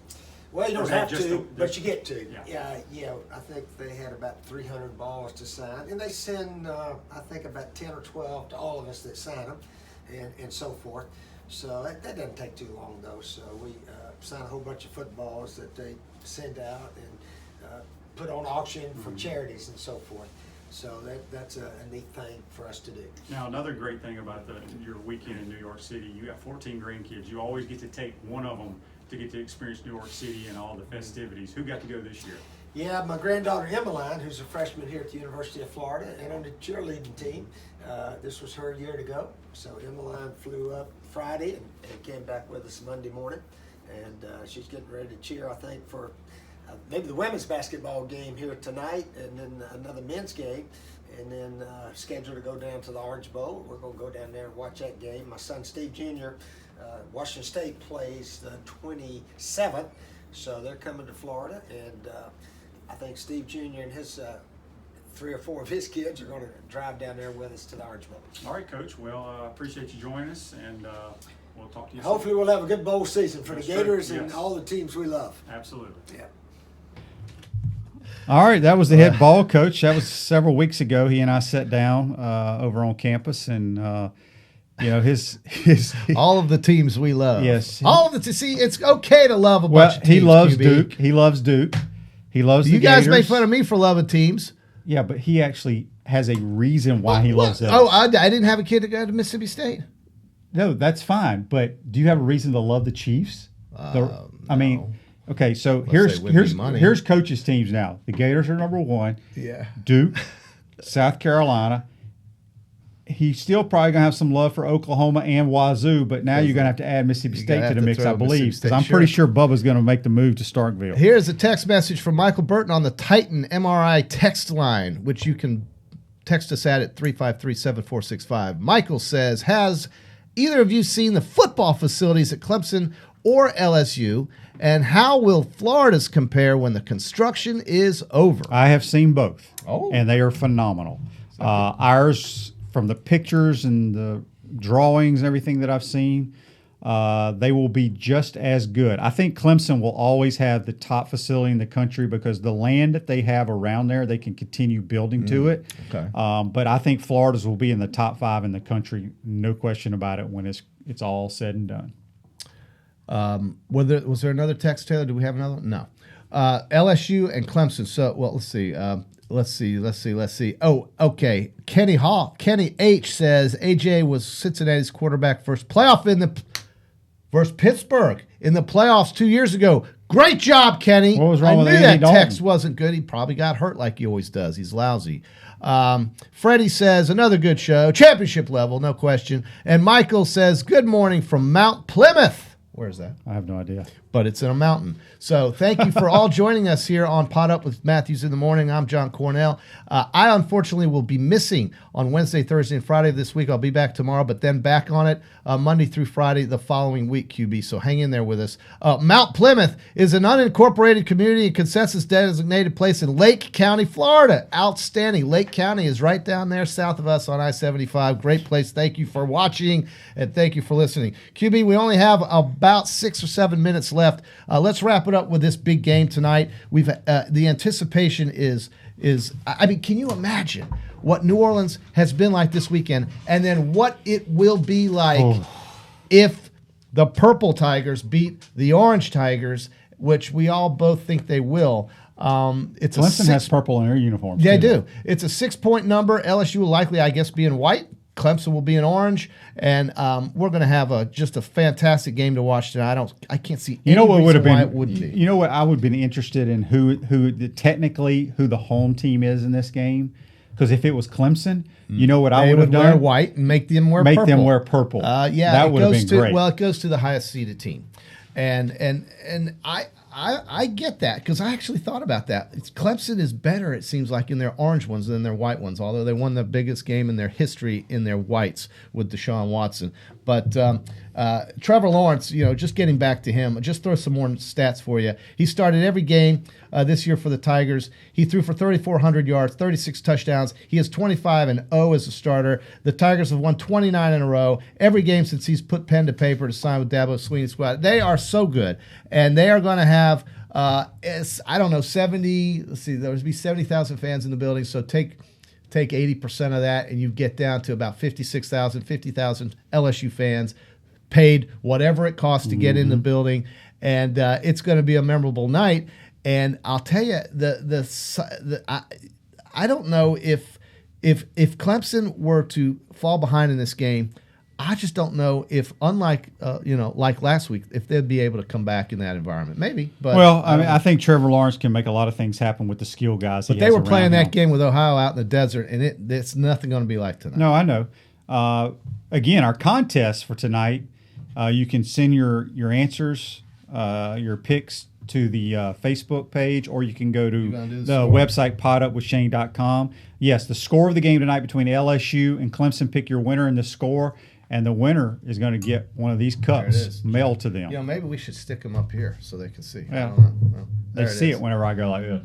Well, you don't have to, but you get to. Yeah. Yeah, I think they had about 300 balls to sign, and they send, I think, about 10 or 12 to all of us that sign them, and so forth. So that doesn't take too long, though. So we sign a whole bunch of footballs that they send out and put on auction for charities and so forth. So that's a neat thing for us to do. Now, another great thing about your weekend in New York City, you got 14 grandkids. You always get to take one of them to get to experience New York City and all the festivities. Who got to go this year? Yeah, my granddaughter Emmeline, who's a freshman here at the University of Florida and on the cheerleading team. This was her year to go. So Emmeline flew up Friday and came back with us Monday morning. And she's getting ready to cheer, I think, for maybe the women's basketball game here tonight, and then another men's game, and then scheduled to go down to the Orange Bowl. We're going to go down there and watch that game. My son Steve Jr., Washington State plays the 27th, so they're coming to Florida, and I think Steve Jr. and his 3 or 4 of his kids are going to drive down there with us to the Orange Bowl. All right, Coach. Well, I appreciate you joining us, and we'll talk to you Hopefully soon. we'll have a good bowl season for That's the Gators true. and Yes. all the teams we love. Absolutely. Yeah. All right, that was the head ball coach. That was several weeks ago. He and I sat down over on campus, and his all of the teams we love. Yes, all of the see. It's okay to love a bunch of teams. He loves QB. Duke. He loves Duke. He loves you the guys Gators. make fun of me for loving teams. Yeah, but he actually has a reason why he loves those. Oh, I didn't have a kid to go to Mississippi State. No, that's fine. But do you have a reason to love the Chiefs? No. I mean, okay. So Unless here's coaches' teams now. The Gators are number 1. Yeah. Duke, South Carolina. He's still probably going to have some love for Oklahoma and Wazoo, but now you're going to have to add Mississippi State to the mix, I believe, because I'm pretty sure Bubba's going to make the move to Starkville. Here's a text message from Michael Burton on the Titan MRI text line, which you can text us at 353-7465. Michael says, has either of you seen the football facilities at Clemson or LSU, and how will Florida's compare when the construction is over? I have seen both, and they are phenomenal. Ours, from the pictures and the drawings and everything that I've seen, they will be just as good. I think Clemson will always have the top facility in the country because the land that they have around there, they can continue building to it. Okay. But I think Florida's will be in the top 5 in the country, no question about it, when it's all said and done. Was there another text, Taylor? Do we have another one? No. LSU and Clemson. So, well, let's see. Let's see. Oh, okay. Kenny H says AJ was Cincinnati's quarterback versus Pittsburgh in the playoffs 2 years ago. Great job, Kenny. What was wrong with I knew Andy that Dalton? text wasn't good. He probably got hurt like he always does. He's lousy. Freddie says another good show, championship level, no question. And Michael says good morning from Mount Plymouth. Where's that? I have no idea. But it's in a mountain. So thank you for all joining us here on Pot Up with Matthews in the Morning. I'm John Cornell. I unfortunately will be missing on Wednesday, Thursday, and Friday this week. I'll be back tomorrow, but then back on it Monday through Friday the following week, QB. So hang in there with us. Mount Plymouth is an unincorporated community and consensus designated place in Lake County, Florida. Outstanding. Lake County is right down there south of us on I-75. Great place. Thank you for watching, and thank you for listening. QB, we only have about 6 or 7 minutes left. Let's wrap it up with this big game tonight. We've the anticipation is I mean, can you imagine what New Orleans has been like this weekend, and then what it will be like if the Purple Tigers beat the Orange Tigers, which we all both think they will. It's Clemson has purple in their uniforms. They do. It's a 6-point number. LSU will likely, I guess, be in white. Clemson will be in orange, and we're going to have just a fantastic game to watch tonight. I can't see. You know what would have been? It wouldn't be. You know what? I would have been interested in who the home team is in this game, because if it was Clemson, you know what I would have done? Wear white and make them wear purple. Make them wear purple. Yeah, that would have been great. Well, it goes to the highest seeded team, and I get that because I actually thought about that. Clemson is better, it seems like, in their orange ones than their white ones, although they won the biggest game in their history in their whites with Deshaun Watson. But Trevor Lawrence, just getting back to him, just throw some more stats for you. He started every game this year for the Tigers. He threw for 3,400 yards, 36 touchdowns. He is 25-0 as a starter. The Tigers have won 29 in a row. Every game since he's put pen to paper to sign with Dabo Swinney's squad. They are so good, and they are going to have 70. Let's see, there would be 70,000 fans in the building. So take 80% of that, and you get down to about 50,000 LSU fans paid whatever it costs to get in the building, and it's going to be a memorable night. And I'll tell you, I don't know if Clemson were to fall behind in this game. I just don't know if, unlike like last week, if they'd be able to come back in that environment. Maybe, but I think Trevor Lawrence can make a lot of things happen with the skill guys. But they were playing that game with Ohio out in the desert, and it's nothing going to be like tonight. No, I know. Again, our contest for tonight, you can send your answers, your picks to the Facebook page, or you can go to the website potupwithshane.com. Yes, the score of the game tonight between LSU and Clemson. Pick your winner in the score. And the winner is going to get one of these cups mailed to them. Maybe we should stick them up here so they can see. Yeah. I don't know. Well, they see it whenever I go like this.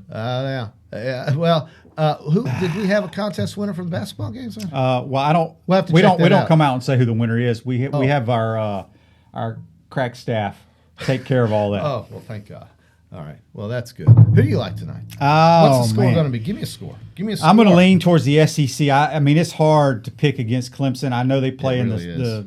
Yeah. Well, who did we have a contest winner for the basketball games? Well, I don't. We'll have to we check don't out. come out and say who the winner is. We have our crack staff take care of all that. Oh, well, thank God. All right. Well, that's good. Who do you like tonight? Oh, What's the score man. going to be? Give me a score. Give me a score. I'm going to lean towards the SEC. I mean, it's hard to pick against Clemson. I know they play in the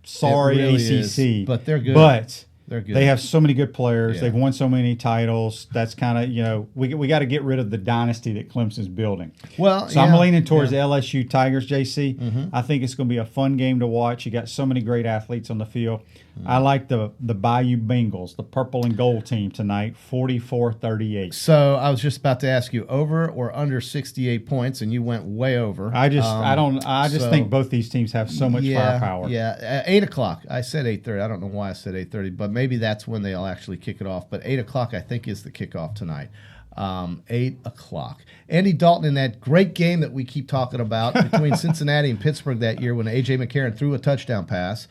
sorry really ACC, is, but they're good. But they're good. They have so many good players. Yeah. They've won so many titles. That's kind of, we got to get rid of the dynasty that Clemson's building. Well, so I'm leaning towards LSU Tigers, JC. Mm-hmm. I think it's going to be a fun game to watch. You got so many great athletes on the field. Mm-hmm. I like the Bayou Bengals, the purple and gold team tonight, 44-38. So I was just about to ask you over or under 68 points, and you went way over. I just think both these teams have so much firepower. Yeah, at 8 o'clock. I said 8:30. I don't know why I said 8:30, but maybe that's when they'll actually kick it off. But 8 o'clock, I think, is the kickoff tonight. 8 o'clock. Andy Dalton in that great game that we keep talking about between Cincinnati and Pittsburgh that year when A.J. McCarron threw a touchdown pass.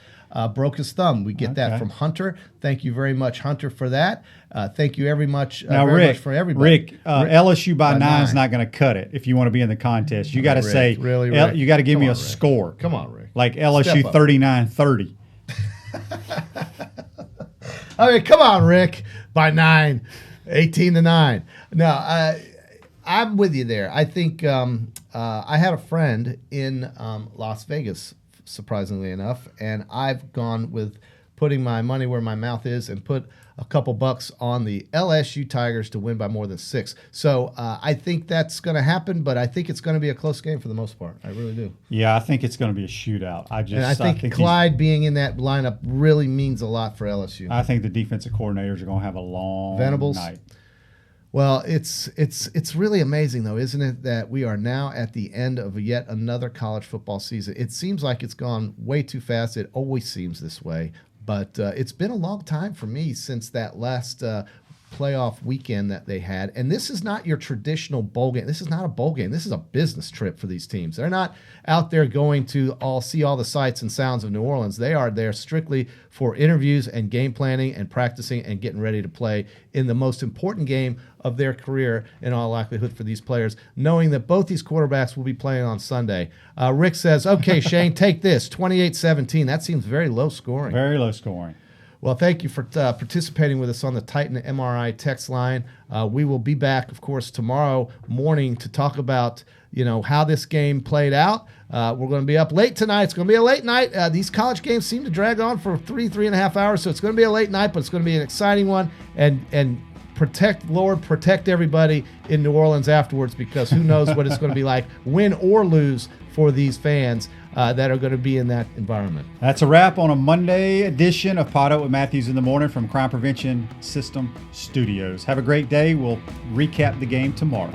Broke his thumb. We get that from Hunter. Thank you very much, Hunter, for that. Thank you very much for everybody. Rick, LSU by 9 is not going to cut it if you want to be in the contest. You got to say, you got to give me a score. Come on, Rick. Like LSU 39-30. I mean, come on, Rick. By 9, 18-9. No, I'm with you there. I think I had a friend in Las Vegas, surprisingly enough, and I've gone with putting my money where my mouth is and put a couple bucks on the LSU Tigers to win by more than 6. So I think that's going to happen, but I think it's going to be a close game for the most part. I really do. Yeah, I think it's going to be a shootout. I think Clyde being in that lineup really means a lot for LSU. I think the defensive coordinators are going to have a long night. Well, it's really amazing, though, isn't it, that we are now at the end of yet another college football season. It seems like it's gone way too fast. It always seems this way. But it's been a long time for me since that last playoff weekend that they had. And this is not your traditional bowl game. This is not a bowl game. This is a business trip for these teams. They're not out there going to see all the sights and sounds of New Orleans. They are there strictly for interviews and game planning and practicing and getting ready to play in the most important game of their career, in all likelihood, for these players, knowing that both these quarterbacks will be playing on Sunday. Rick says, okay, Shane, take this, 28-17. That seems very low scoring. Very low scoring. Well, thank you for participating with us on the Titan MRI text line. We will be back, of course, tomorrow morning to talk about how this game played out. We're going to be up late tonight. It's going to be a late night. These college games seem to drag on for 3.5 hours, so it's going to be a late night, but it's going to be an exciting one. And protect everybody in New Orleans afterwards, because who knows what it's going to be like, win or lose, for these fans that are going to be in that environment. That's a wrap on a Monday edition of Pod Up with Matthews in the Morning from Crime Prevention System Studios. Have a great day. We'll recap the game tomorrow.